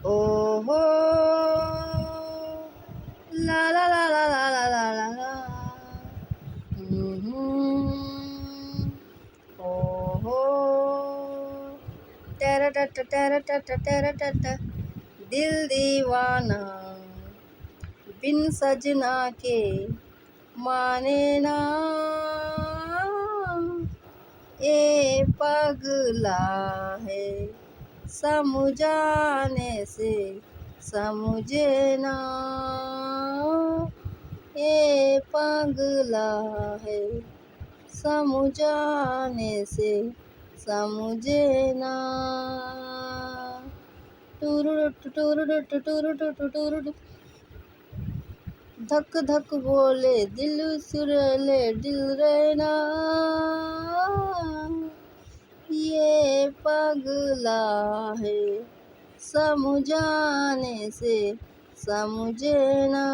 ओ हो ला ला ला ला ला ला ला ला ला ओ हो टेरा टट टेरा टट टेरा टट दिल दीवाना बिन सजना के माने ना ए पगला है समझाने से समझे ना ए पगला है समझाने से समझे ना टूरू धक धक बोले दिल सुरले दिल रहना ये पगला है समझाने से समझे ना।